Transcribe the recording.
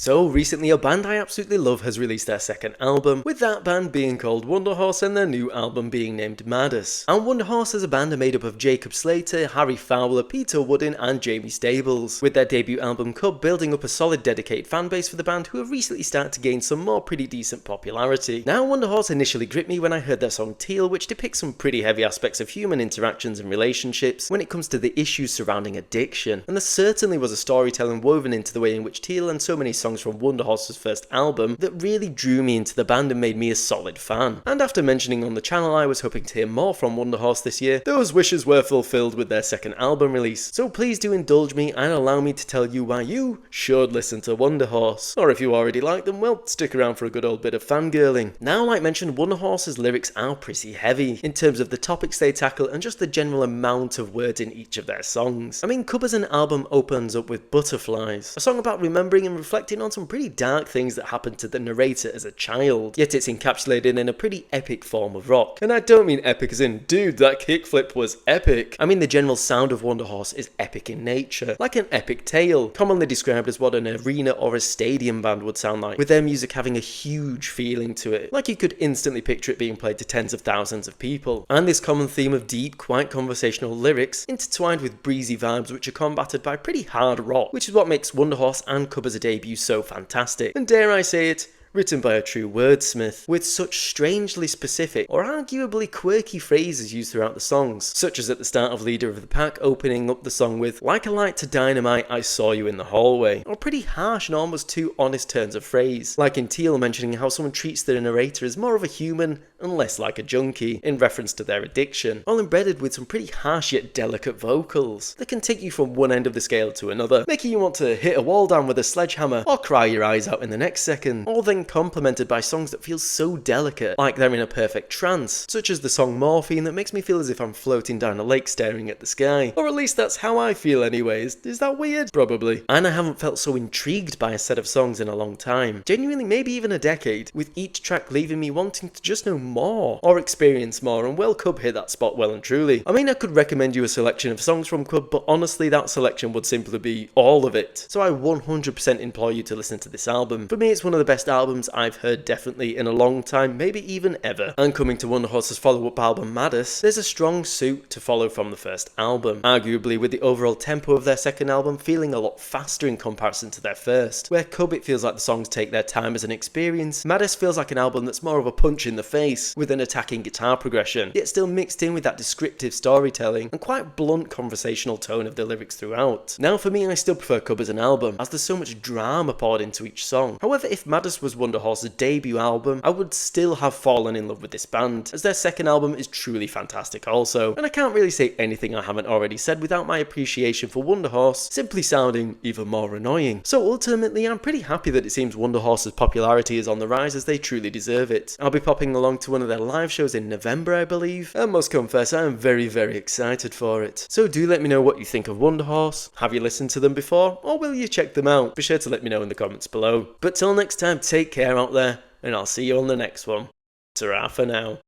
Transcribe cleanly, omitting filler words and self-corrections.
So recently a band I absolutely love has released their second album, with that band being called Wunderhorse and their new album being named Midas. And Wunderhorse as a band are made up of Jacob Slater, Fowler, Woodin and Jamie Stables, with their debut album Cub building up a solid dedicated fanbase for the band who have recently started to gain some more pretty decent popularity. Now Wunderhorse initially gripped me when I heard their song Teal, which depicts some pretty heavy aspects of human interactions and relationships when it comes to the issues surrounding addiction, and there certainly was a storytelling woven into the way in which Teal and so many songs from Wunderhorse's first album that really drew me into the band and made me a solid fan. And after mentioning on the channel I was hoping to hear more from Wunderhorse this year, those wishes were fulfilled with their second album release. So please do indulge me and allow me to tell you why you should listen to Wunderhorse. Or if you already like them, well, stick around for a good old bit of fangirling. Now, like mentioned, Wunderhorse's lyrics are pretty heavy in terms of the topics they tackle and just the general amount of words in each of their songs. I mean, Cub as an album opens up with Butterflies, a song about remembering and reflecting on some pretty dark things that happened to the narrator as a child, yet it's encapsulated in a pretty epic form of rock. And I don't mean epic as in, dude, that kickflip was epic. I mean the general sound of Wunderhorse is epic in nature, like an epic tale, commonly described as what an arena or a stadium band would sound like, with their music having a huge feeling to it, like you could instantly picture it being played to tens of thousands of people. And this common theme of deep, quite conversational lyrics, intertwined with breezy vibes which are combated by pretty hard rock, which is what makes Wunderhorse and Cub as a debut so fantastic, and dare I say it, written by a true wordsmith, with such strangely specific or arguably quirky phrases used throughout the songs, such as at the start of Leader of the Pack opening up the song with "Like a light to dynamite, I saw you in the hallway," or pretty harsh and almost too honest turns of phrase, like in Teal mentioning how someone treats the narrator as more of a human and less like a junkie, in reference to their addiction, all embedded with some pretty harsh yet delicate vocals that can take you from one end of the scale to another, making you want to hit a wall down with a sledgehammer or cry your eyes out in the next second, all then complemented by songs that feel so delicate, like they're in a perfect trance, such as the song Morphine that makes me feel as if I'm floating down a lake staring at the sky, or at least that's how I feel anyways. Is that weird? Probably. And I haven't felt so intrigued by a set of songs in a long time, genuinely maybe even a decade, with each track leaving me wanting to just know more, or experience more, and well, Cub hit that spot well and truly. I mean, I could recommend you a selection of songs from Cub, but honestly that selection would simply be all of it, so I 100% implore you to listen to this album. For me it's one of the best albums I've heard definitely in a long time, maybe even ever. And coming to Wunderhorse's follow-up album Midas, there's a strong suit to follow from the first album, arguably with the overall tempo of their second album feeling a lot faster in comparison to their first. Where Cub it feels like the songs take their time as an experience, Midas feels like an album that's more of a punch in the face, with an attacking guitar progression, yet still mixed in with that descriptive storytelling and quite blunt conversational tone of the lyrics throughout. Now for me I still prefer Cub as an album, as there's so much drama poured into each song. However, if Midas was Wunderhorse's debut album, I would still have fallen in love with this band, as their second album is truly fantastic also, and I can't really say anything I haven't already said without my appreciation for Wunderhorse simply sounding even more annoying. So ultimately I'm pretty happy that it seems Wunderhorse's popularity is on the rise, as they truly deserve it. I'll be popping along to one of their live shows in November I believe, and must confess I am very excited for it. So do let me know what you think of Wunderhorse. Have you listened to them before, or will you check them out? Be sure to let me know in the comments below. But till next time, take care out there, and I'll see you on the next one. Ta-ra for now.